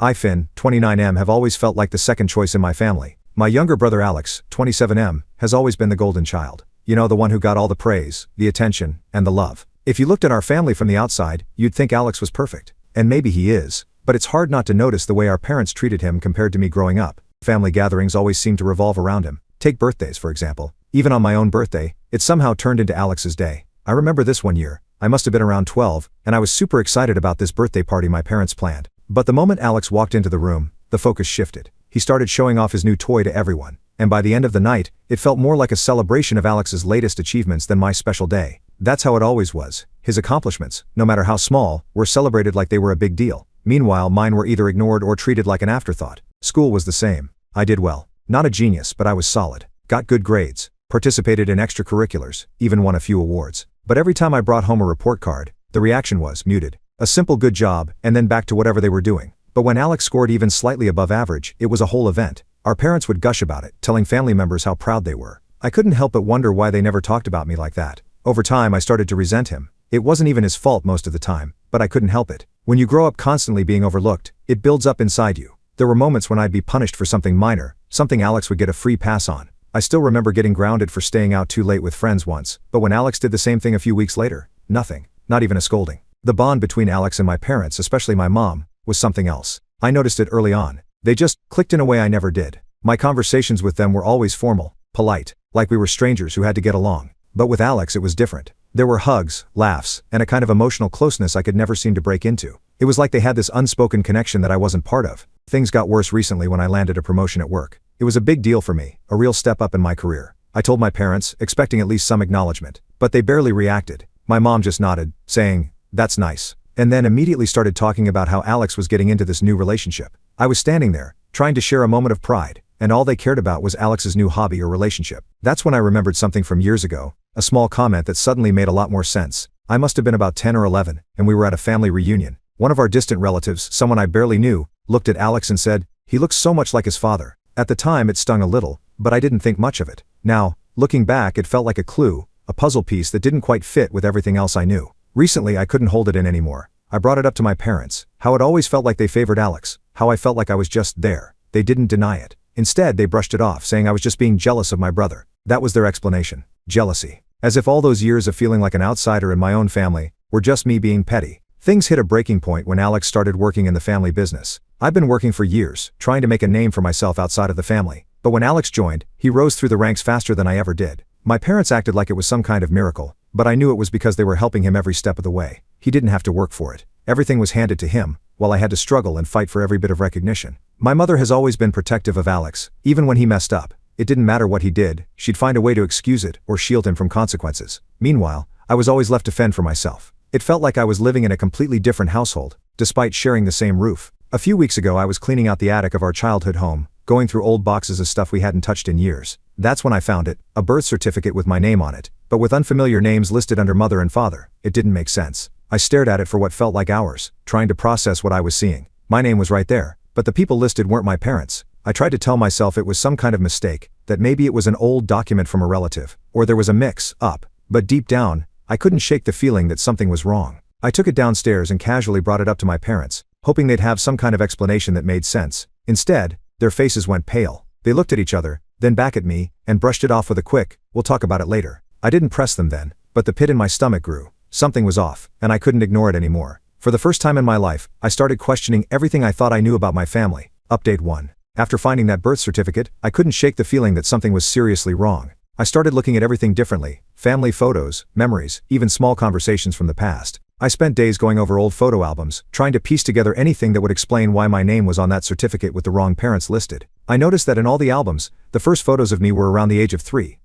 I, Finn, 29M, have always felt like the second choice in my family. My younger brother Alex, 27M, has always been the golden child. You know, the one who got all the praise, the attention, and the love. If you looked at our family from the outside, you'd think Alex was perfect. And maybe he is, but it's hard not to notice the way our parents treated him compared to me growing up. Family gatherings always seemed to revolve around him. Take birthdays, for example. Even on my own birthday, it somehow turned into Alex's day. I remember this one year. I must have been around 12, and I was super excited about this birthday party my parents planned. But the moment Alex walked into the room, the focus shifted. He started showing off his new toy to everyone, and by the end of the night, it felt more like a celebration of Alex's latest achievements than my special day. That's how it always was. His accomplishments, no matter how small, were celebrated like they were a big deal. Meanwhile, mine were either ignored or treated like an afterthought. School was the same. I did well. Not a genius, but I was solid. Got good grades. Participated in extracurriculars, even won a few awards. But every time I brought home a report card, the reaction was muted. A simple good job, and then back to whatever they were doing. But when Alex scored even slightly above average, it was a whole event. Our parents would gush about it, telling family members how proud they were. I couldn't help but wonder why they never talked about me like that. Over time I started to resent him. It wasn't even his fault most of the time, but I couldn't help it. When you grow up constantly being overlooked, it builds up inside you. There were moments when I'd be punished for something minor, something Alex would get a free pass on. I still remember getting grounded for staying out too late with friends once, but when Alex did the same thing a few weeks later, nothing, not even a scolding. The bond between Alex and my parents, especially my mom, was something else. I noticed it early on. They just clicked in a way I never did. My conversations with them were always formal, polite, like we were strangers who had to get along. But with Alex it was different. There were hugs, laughs, and a kind of emotional closeness I could never seem to break into. It was like they had this unspoken connection that I wasn't part of. Things got worse recently when I landed a promotion at work. It was a big deal for me, a real step up in my career. I told my parents, expecting at least some acknowledgement, but they barely reacted. My mom just nodded, saying, "That's nice," and then immediately started talking about how Alex was getting into this new relationship. I was standing there, trying to share a moment of pride, and all they cared about was Alex's new hobby or relationship. That's when I remembered something from years ago, a small comment that suddenly made a lot more sense. I must have been about 10 or 11, and we were at a family reunion. One of our distant relatives, someone I barely knew, looked at Alex and said, "He looks so much like his father." At the time it stung a little, but I didn't think much of it. Now, looking back, it felt like a clue, a puzzle piece that didn't quite fit with everything else I knew. Recently I couldn't hold it in anymore. I brought it up to my parents, how it always felt like they favored Alex, how I felt like I was just there. They didn't deny it. Instead they brushed it off, saying I was just being jealous of my brother. That was their explanation. Jealousy. As if all those years of feeling like an outsider in my own family were just me being petty. Things hit a breaking point when Alex started working in the family business. I've been working for years, trying to make a name for myself outside of the family. But when Alex joined, he rose through the ranks faster than I ever did. My parents acted like it was some kind of miracle, but I knew it was because they were helping him every step of the way. He didn't have to work for it. Everything was handed to him, while I had to struggle and fight for every bit of recognition. My mother has always been protective of Alex, even when he messed up. It didn't matter what he did, she'd find a way to excuse it or shield him from consequences. Meanwhile, I was always left to fend for myself. It felt like I was living in a completely different household, despite sharing the same roof. A few weeks ago I was cleaning out the attic of our childhood home, going through old boxes of stuff we hadn't touched in years. That's when I found it, a birth certificate with my name on it, but with unfamiliar names listed under mother and father. It didn't make sense. I stared at it for what felt like hours, trying to process what I was seeing. My name was right there, but the people listed weren't my parents. I tried to tell myself it was some kind of mistake, that maybe it was an old document from a relative, or there was a mix-up, but deep down, I couldn't shake the feeling that something was wrong. I took it downstairs and casually brought it up to my parents, hoping they'd have some kind of explanation that made sense. Instead, their faces went pale. They looked at each other, then back at me, and brushed it off with a quick, "We'll talk about it later." I didn't press them then, but the pit in my stomach grew. Something was off, and I couldn't ignore it anymore. For the first time in my life, I started questioning everything I thought I knew about my family. Update 1. After finding that birth certificate, I couldn't shake the feeling that something was seriously wrong. I started looking at everything differently, family photos, memories, even small conversations from the past. I spent days going over old photo albums, trying to piece together anything that would explain why my name was on that certificate with the wrong parents listed. I noticed that in all the albums, the first photos of me were around the age of 3.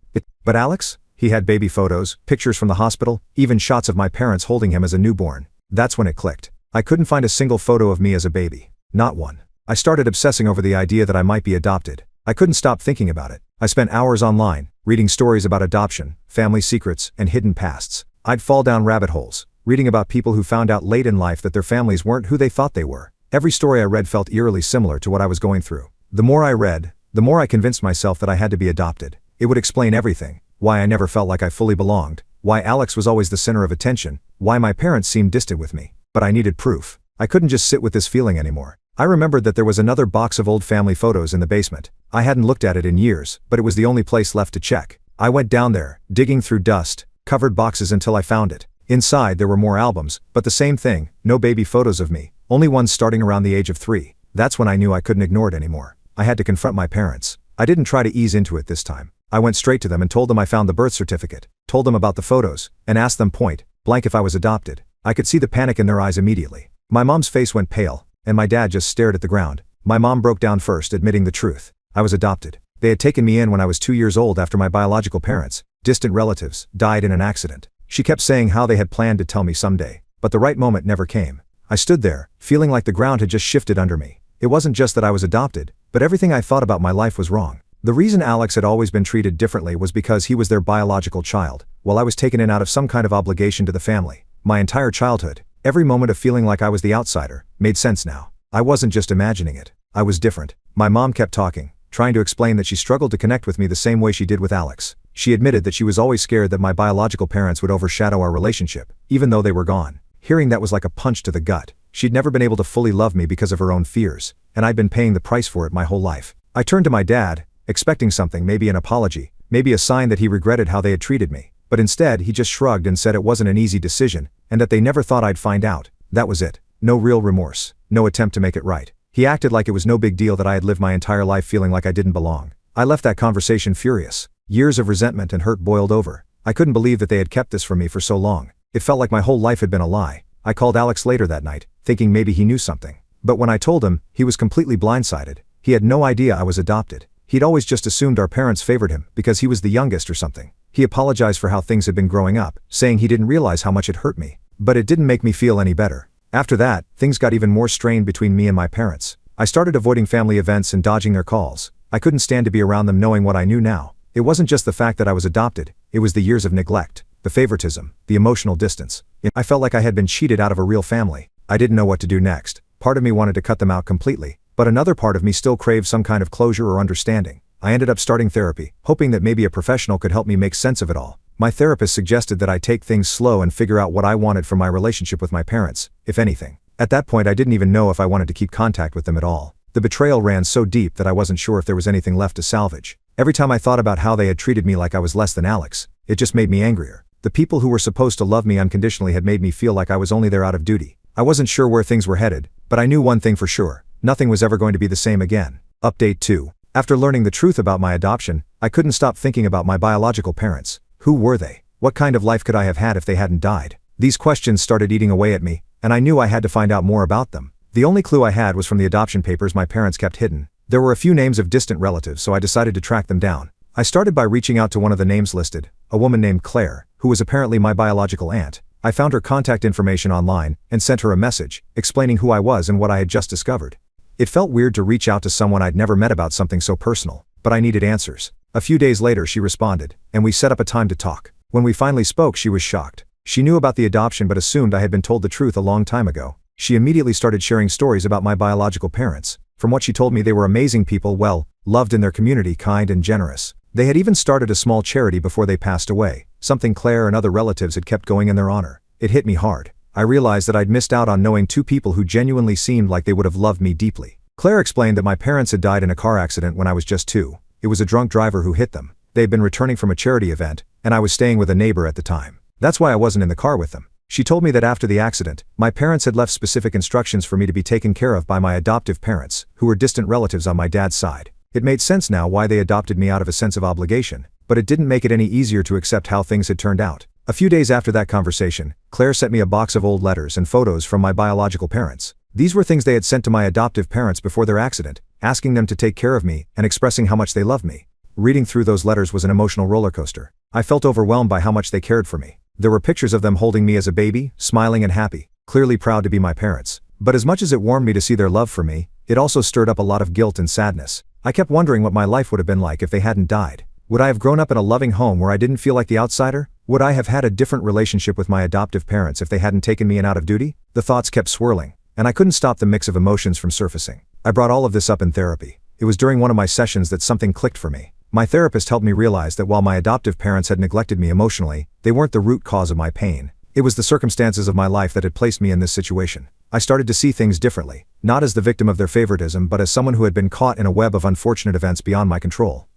But Alex? He had baby photos, pictures from the hospital, even shots of my parents holding him as a newborn. That's when it clicked. I couldn't find a single photo of me as a baby. Not one. I started obsessing over the idea that I might be adopted. I couldn't stop thinking about it. I spent hours online, reading stories about adoption, family secrets, and hidden pasts. I'd fall down rabbit holes, reading about people who found out late in life that their families weren't who they thought they were. Every story I read felt eerily similar to what I was going through. The more I read, the more I convinced myself that I had to be adopted. It would explain everything. Why I never felt like I fully belonged, why Alex was always the center of attention, why my parents seemed distant with me. But I needed proof. I couldn't just sit with this feeling anymore. I remembered that there was another box of old family photos in the basement. I hadn't looked at it in years, but it was the only place left to check. I went down there, digging through dust-covered boxes until I found it. Inside there were more albums, but the same thing, no baby photos of me, only ones starting around the age of 3. That's when I knew I couldn't ignore it anymore. I had to confront my parents. I didn't try to ease into it this time. I went straight to them and told them I found the birth certificate, told them about the photos, and asked them point blank if I was adopted. I could see the panic in their eyes immediately. My mom's face went pale, and my dad just stared at the ground. My mom broke down first, admitting the truth. I was adopted. They had taken me in when I was 2 years old after my biological parents, distant relatives, died in an accident. She kept saying how they had planned to tell me someday, but the right moment never came. I stood there, feeling like the ground had just shifted under me. It wasn't just that I was adopted, but everything I thought about my life was wrong. The reason Alex had always been treated differently was because he was their biological child, while I was taken in out of some kind of obligation to the family. My entire childhood, every moment of feeling like I was the outsider, made sense now. I wasn't just imagining it. I was different. My mom kept talking, trying to explain that she struggled to connect with me the same way she did with Alex. She admitted that she was always scared that my biological parents would overshadow our relationship, even though they were gone. Hearing that was like a punch to the gut. She'd never been able to fully love me because of her own fears, and I'd been paying the price for it my whole life. I turned to my dad, expecting something, maybe an apology, maybe a sign that he regretted how they had treated me. But instead he just shrugged and said it wasn't an easy decision, and that they never thought I'd find out. That was it. No real remorse, no attempt to make it right. He acted like it was no big deal that I had lived my entire life feeling like I didn't belong. I left that conversation furious. Years of resentment and hurt boiled over. I couldn't believe that they had kept this from me for so long. It felt like my whole life had been a lie. I called Alex later that night, thinking maybe he knew something. But when I told him, he was completely blindsided. He had no idea I was adopted. He'd always just assumed our parents favored him because he was the youngest or something. He apologized for how things had been growing up, saying he didn't realize how much it hurt me. But it didn't make me feel any better. After that, things got even more strained between me and my parents. I started avoiding family events and dodging their calls. I couldn't stand to be around them knowing what I knew now. It wasn't just the fact that I was adopted, it was the years of neglect, the favoritism, the emotional distance. I felt like I had been cheated out of a real family. I didn't know what to do next. Part of me wanted to cut them out completely, but another part of me still craved some kind of closure or understanding. I ended up starting therapy, hoping that maybe a professional could help me make sense of it all. My therapist suggested that I take things slow and figure out what I wanted from my relationship with my parents, if anything. At that point I didn't even know if I wanted to keep contact with them at all. The betrayal ran so deep that I wasn't sure if there was anything left to salvage. Every time I thought about how they had treated me like I was less than Alex, it just made me angrier. The people who were supposed to love me unconditionally had made me feel like I was only there out of duty. I wasn't sure where things were headed, but I knew one thing for sure: nothing was ever going to be the same again. Update 2. After learning the truth about my adoption, I couldn't stop thinking about my biological parents. Who were they? What kind of life could I have had if they hadn't died? These questions started eating away at me, and I knew I had to find out more about them. The only clue I had was from the adoption papers my parents kept hidden. There were a few names of distant relatives, so I decided to track them down. I started by reaching out to one of the names listed, a woman named Claire, who was apparently my biological aunt. I found her contact information online, and sent her a message, explaining who I was and what I had just discovered. It felt weird to reach out to someone I'd never met about something so personal, but I needed answers. A few days later she responded, and we set up a time to talk. When we finally spoke, she was shocked. She knew about the adoption but assumed I had been told the truth a long time ago. She immediately started sharing stories about my biological parents. From what she told me, they were amazing people, well, loved in their community, kind and generous. They had even started a small charity before they passed away, something Claire and other relatives had kept going in their honor. It hit me hard. I realized that I'd missed out on knowing two people who genuinely seemed like they would have loved me deeply. Claire explained that my parents had died in a car accident when I was just 2. It was a drunk driver who hit them. They had been returning from a charity event, and I was staying with a neighbor at the time. That's why I wasn't in the car with them. She told me that after the accident, my parents had left specific instructions for me to be taken care of by my adoptive parents, who were distant relatives on my dad's side. It made sense now why they adopted me out of a sense of obligation, but it didn't make it any easier to accept how things had turned out. A few days after that conversation, Claire sent me a box of old letters and photos from my biological parents. These were things they had sent to my adoptive parents before their accident, asking them to take care of me and expressing how much they loved me. Reading through those letters was an emotional roller coaster. I felt overwhelmed by how much they cared for me. There were pictures of them holding me as a baby, smiling and happy, clearly proud to be my parents. But as much as it warmed me to see their love for me, it also stirred up a lot of guilt and sadness. I kept wondering what my life would have been like if they hadn't died. Would I have grown up in a loving home where I didn't feel like the outsider? Would I have had a different relationship with my adoptive parents if they hadn't taken me in out of duty? The thoughts kept swirling, and I couldn't stop the mix of emotions from surfacing. I brought all of this up in therapy. It was during one of my sessions that something clicked for me. My therapist helped me realize that while my adoptive parents had neglected me emotionally, they weren't the root cause of my pain. It was the circumstances of my life that had placed me in this situation. I started to see things differently, not as the victim of their favoritism but as someone who had been caught in a web of unfortunate events beyond my control.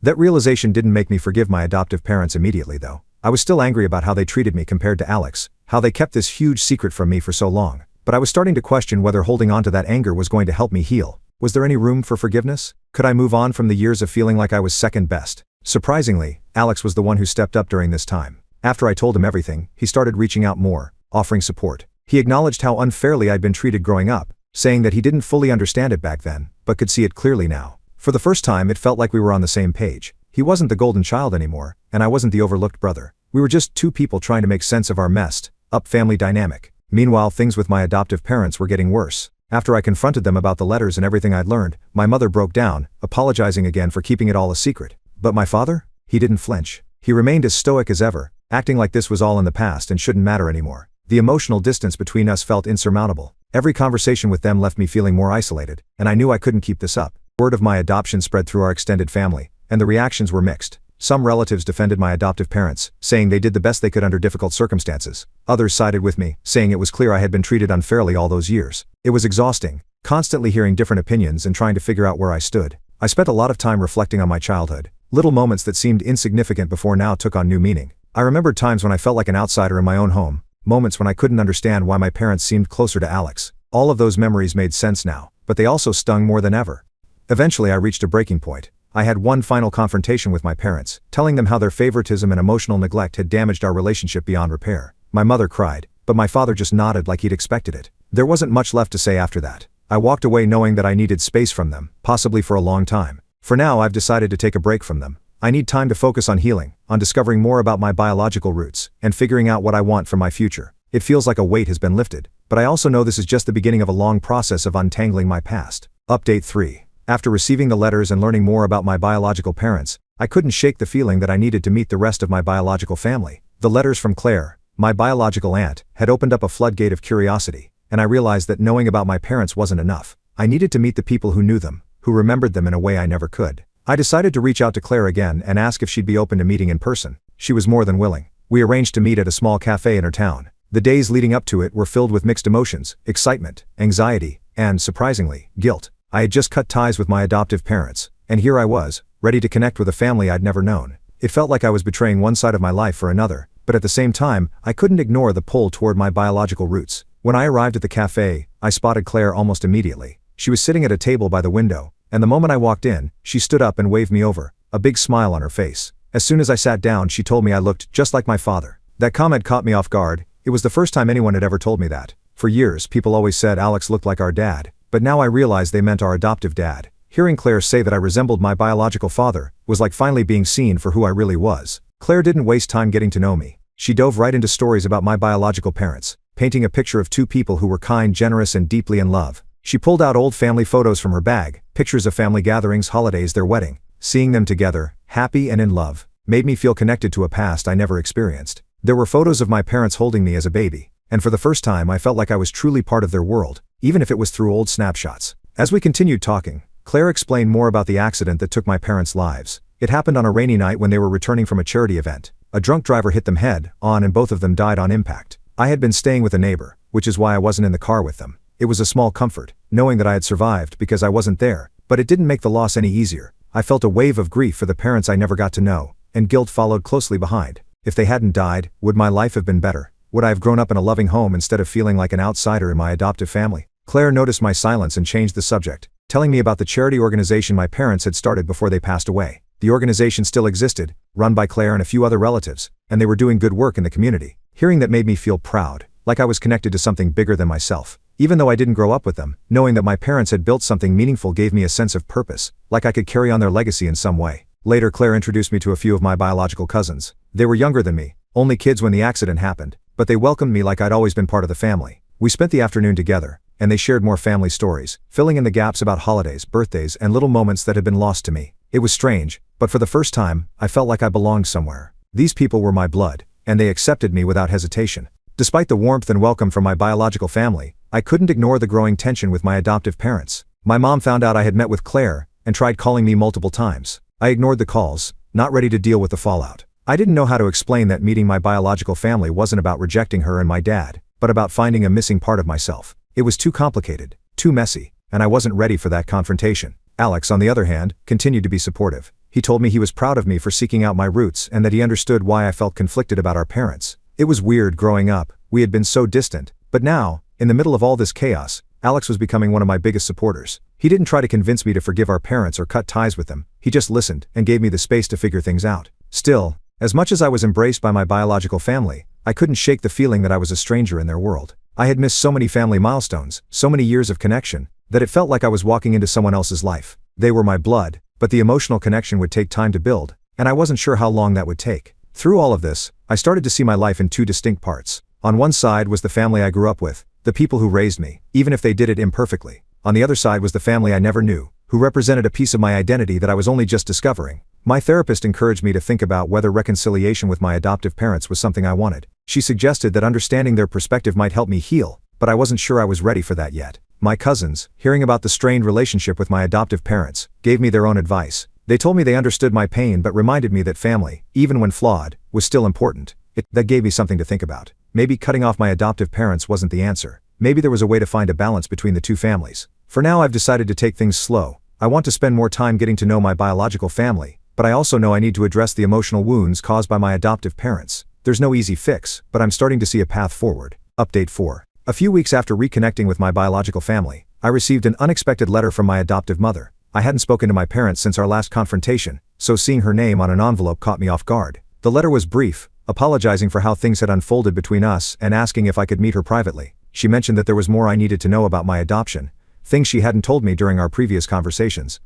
That realization didn't make me forgive my adoptive parents immediately though. I was still angry about how they treated me compared to Alex, how they kept this huge secret from me for so long, but I was starting to question whether holding on to that anger was going to help me heal. Was there any room for forgiveness? Could I move on from the years of feeling like I was second best? Surprisingly, Alex was the one who stepped up during this time. After I told him everything, he started reaching out more, offering support. He acknowledged how unfairly I'd been treated growing up, saying that he didn't fully understand it back then, but could see it clearly now. For the first time it felt like we were on the same page. He wasn't the golden child anymore, and I wasn't the overlooked brother. We were just two people trying to make sense of our messed up family dynamic. Meanwhile, things with my adoptive parents were getting worse. After I confronted them about the letters and everything I'd learned, my mother broke down, apologizing again for keeping it all a secret. But my father? He didn't flinch. He remained as stoic as ever, acting like this was all in the past and shouldn't matter anymore. The emotional distance between us felt insurmountable. Every conversation with them left me feeling more isolated, and I knew I couldn't keep this up. Word of my adoption spread through our extended family, and the reactions were mixed. Some relatives defended my adoptive parents, saying they did the best they could under difficult circumstances. Others sided with me, saying it was clear I had been treated unfairly all those years. It was exhausting, constantly hearing different opinions and trying to figure out where I stood. I spent a lot of time reflecting on my childhood. Little moments that seemed insignificant before now took on new meaning. I remembered times when I felt like an outsider in my own home, moments when I couldn't understand why my parents seemed closer to Alex. All of those memories made sense now, but they also stung more than ever. Eventually I reached a breaking point. I had one final confrontation with my parents, telling them how their favoritism and emotional neglect had damaged our relationship beyond repair. My mother cried, but my father just nodded like he'd expected it. There wasn't much left to say after that. I walked away knowing that I needed space from them, possibly for a long time. For now I've decided to take a break from them. I need time to focus on healing, on discovering more about my biological roots, and figuring out what I want for my future. It feels like a weight has been lifted, but I also know this is just the beginning of a long process of untangling my past. Update 3. After receiving the letters and learning more about my biological parents, I couldn't shake the feeling that I needed to meet the rest of my biological family. The letters from Claire, my biological aunt, had opened up a floodgate of curiosity, and I realized that knowing about my parents wasn't enough. I needed to meet the people who knew them, who remembered them in a way I never could. I decided to reach out to Claire again and ask if she'd be open to meeting in person. She was more than willing. We arranged to meet at a small cafe in her town. The days leading up to it were filled with mixed emotions, excitement, anxiety, and, surprisingly, guilt. I had just cut ties with my adoptive parents, and here I was, ready to connect with a family I'd never known. It felt like I was betraying one side of my life for another, but at the same time, I couldn't ignore the pull toward my biological roots. When I arrived at the cafe, I spotted Claire almost immediately. She was sitting at a table by the window, and the moment I walked in, she stood up and waved me over, a big smile on her face. As soon as I sat down, she told me I looked just like my father. That comment caught me off guard. It was the first time anyone had ever told me that. For years, people always said Alex looked like our dad, but now I realized they meant our adoptive dad. Hearing Claire say that I resembled my biological father was like finally being seen for who I really was. Claire didn't waste time getting to know me. She dove right into stories about my biological parents, painting a picture of two people who were kind, generous, and deeply in love. She pulled out old family photos from her bag, pictures of family gatherings, holidays, their wedding. Seeing them together, happy and in love, made me feel connected to a past I never experienced. There were photos of my parents holding me as a baby, and for the first time I felt like I was truly part of their world, even if it was through old snapshots. As we continued talking, Claire explained more about the accident that took my parents' lives. It happened on a rainy night when they were returning from a charity event. A drunk driver hit them head on and both of them died on impact. I had been staying with a neighbor, which is why I wasn't in the car with them. It was a small comfort, knowing that I had survived because I wasn't there, but it didn't make the loss any easier. I felt a wave of grief for the parents I never got to know, and guilt followed closely behind. If they hadn't died, would my life have been better? Would I have grown up in a loving home instead of feeling like an outsider in my adoptive family? Claire noticed my silence and changed the subject, telling me about the charity organization my parents had started before they passed away. The organization still existed, run by Claire and a few other relatives, and they were doing good work in the community. Hearing that made me feel proud, like I was connected to something bigger than myself. Even though I didn't grow up with them, knowing that my parents had built something meaningful gave me a sense of purpose, like I could carry on their legacy in some way. Later, Claire introduced me to a few of my biological cousins. They were younger than me, only kids when the accident happened, but they welcomed me like I'd always been part of the family. We spent the afternoon together, and they shared more family stories, filling in the gaps about holidays, birthdays, and little moments that had been lost to me. It was strange, but for the first time, I felt like I belonged somewhere. These people were my blood, and they accepted me without hesitation. Despite the warmth and welcome from my biological family, I couldn't ignore the growing tension with my adoptive parents. My mom found out I had met with Claire, and tried calling me multiple times. I ignored the calls, not ready to deal with the fallout. I didn't know how to explain that meeting my biological family wasn't about rejecting her and my dad, but about finding a missing part of myself. It was too complicated, too messy, and I wasn't ready for that confrontation. Alex, on the other hand, continued to be supportive. He told me he was proud of me for seeking out my roots and that he understood why I felt conflicted about our parents. It was weird growing up, we had been so distant, but now, in the middle of all this chaos, Alex was becoming one of my biggest supporters. He didn't try to convince me to forgive our parents or cut ties with them, he just listened and gave me the space to figure things out. Still, as much as I was embraced by my biological family, I couldn't shake the feeling that I was a stranger in their world. I had missed so many family milestones, so many years of connection, that it felt like I was walking into someone else's life. They were my blood, but the emotional connection would take time to build, and I wasn't sure how long that would take. Through all of this, I started to see my life in two distinct parts. On one side was the family I grew up with, the people who raised me, even if they did it imperfectly. On the other side was the family I never knew, who represented a piece of my identity that I was only just discovering. My therapist encouraged me to think about whether reconciliation with my adoptive parents was something I wanted. She suggested that understanding their perspective might help me heal, but I wasn't sure I was ready for that yet. My cousins, hearing about the strained relationship with my adoptive parents, gave me their own advice. They told me they understood my pain but reminded me that family, even when flawed, was still important. That gave me something to think about. Maybe cutting off my adoptive parents wasn't the answer. Maybe there was a way to find a balance between the two families. For now I've decided to take things slow. I want to spend more time getting to know my biological family, but I also know I need to address the emotional wounds caused by my adoptive parents. There's no easy fix, but I'm starting to see a path forward. Update 4. A few weeks after reconnecting with my biological family, I received an unexpected letter from my adoptive mother. I hadn't spoken to my parents since our last confrontation, so seeing her name on an envelope caught me off guard. The letter was brief, apologizing for how things had unfolded between us and asking if I could meet her privately. She mentioned that there was more I needed to know about my adoption, things she hadn't told me during our previous conversations.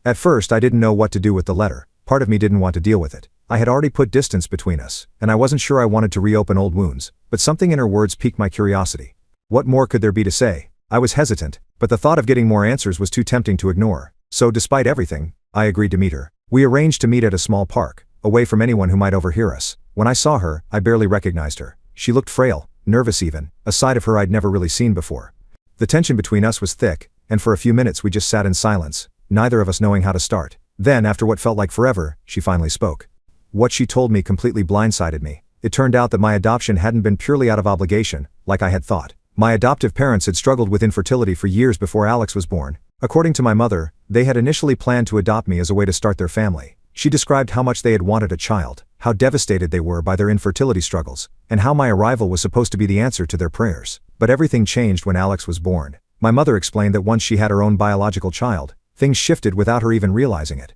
At first I didn't know what to do with the letter. Part of me didn't want to deal with it. I had already put distance between us, and I wasn't sure I wanted to reopen old wounds, but something in her words piqued my curiosity. What more could there be to say? I was hesitant, but the thought of getting more answers was too tempting to ignore. So despite everything, I agreed to meet her. We arranged to meet at a small park, away from anyone who might overhear us. When I saw her, I barely recognized her. She looked frail, nervous even, a side of her I'd never really seen before. The tension between us was thick, and for a few minutes we just sat in silence, neither of us knowing how to start. Then, after what felt like forever, she finally spoke. What she told me completely blindsided me. It turned out that my adoption hadn't been purely out of obligation, like I had thought. My adoptive parents had struggled with infertility for years before Alex was born. According to my mother, they had initially planned to adopt me as a way to start their family. She described how much they had wanted a child, how devastated they were by their infertility struggles, and how my arrival was supposed to be the answer to their prayers. But everything changed when Alex was born. My mother explained that once she had her own biological child, things shifted without her even realizing it.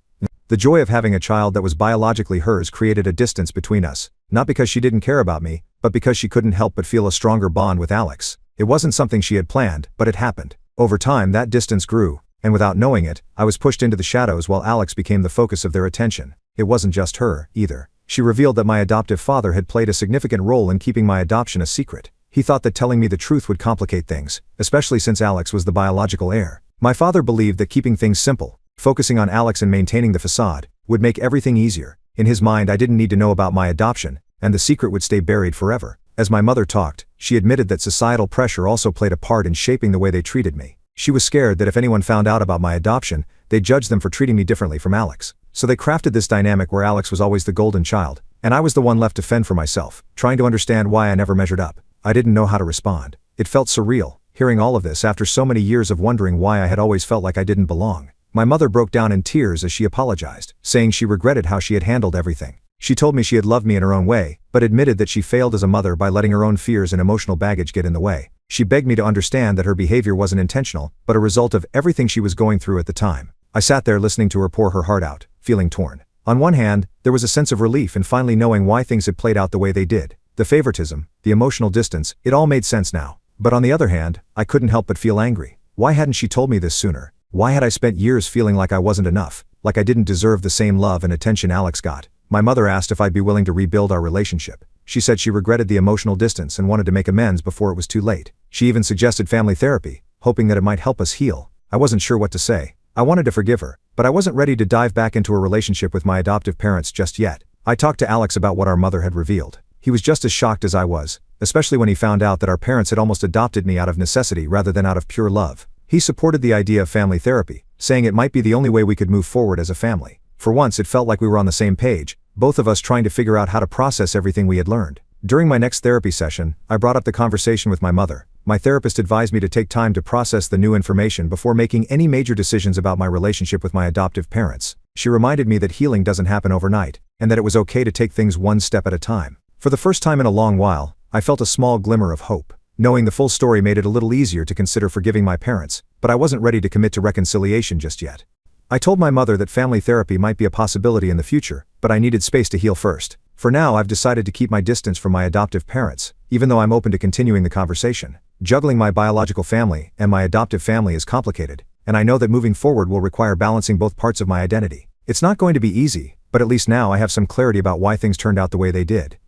The joy of having a child that was biologically hers created a distance between us, not because she didn't care about me, but because she couldn't help but feel a stronger bond with Alex. It wasn't something she had planned, but it happened. Over time that distance grew, and without knowing it, I was pushed into the shadows while Alex became the focus of their attention. It wasn't just her, either. She revealed that my adoptive father had played a significant role in keeping my adoption a secret. He thought that telling me the truth would complicate things, especially since Alex was the biological heir. My father believed that keeping things simple, focusing on Alex and maintaining the facade, would make everything easier. In his mind I didn't need to know about my adoption, and the secret would stay buried forever. As my mother talked, she admitted that societal pressure also played a part in shaping the way they treated me. She was scared that if anyone found out about my adoption, they'd judge them for treating me differently from Alex. So they crafted this dynamic where Alex was always the golden child, and I was the one left to fend for myself, trying to understand why I never measured up. I didn't know how to respond. It felt surreal, hearing all of this after so many years of wondering why I had always felt like I didn't belong. My mother broke down in tears as she apologized, saying she regretted how she had handled everything. She told me she had loved me in her own way, but admitted that she failed as a mother by letting her own fears and emotional baggage get in the way. She begged me to understand that her behavior wasn't intentional, but a result of everything she was going through at the time. I sat there listening to her pour her heart out, feeling torn. On one hand, there was a sense of relief in finally knowing why things had played out the way they did. The favoritism, the emotional distance, it all made sense now. But on the other hand, I couldn't help but feel angry. Why hadn't she told me this sooner? Why had I spent years feeling like I wasn't enough, like I didn't deserve the same love and attention Alex got? My mother asked if I'd be willing to rebuild our relationship. She said she regretted the emotional distance and wanted to make amends before it was too late. She even suggested family therapy, hoping that it might help us heal. I wasn't sure what to say. I wanted to forgive her, but I wasn't ready to dive back into a relationship with my adoptive parents just yet. I talked to Alex about what our mother had revealed. He was just as shocked as I was, especially when he found out that our parents had almost adopted me out of necessity rather than out of pure love. He supported the idea of family therapy, saying it might be the only way we could move forward as a family. For once it felt like we were on the same page, both of us trying to figure out how to process everything we had learned. During my next therapy session, I brought up the conversation with my mother. my therapist advised me to take time to process the new information before making any major decisions about my relationship with my adoptive parents. She reminded me that healing doesn't happen overnight, and that it was okay to take things one step at a time. For the first time in a long while, I felt a small glimmer of hope. Knowing the full story made it a little easier to consider forgiving my parents, but I wasn't ready to commit to reconciliation just yet. I told my mother that family therapy might be a possibility in the future, but I needed space to heal first. For now, I've decided to keep my distance from my adoptive parents, even though I'm open to continuing the conversation. Juggling my biological family and my adoptive family is complicated, and I know that moving forward will require balancing both parts of my identity. It's not going to be easy, but at least now I have some clarity about why things turned out the way they did.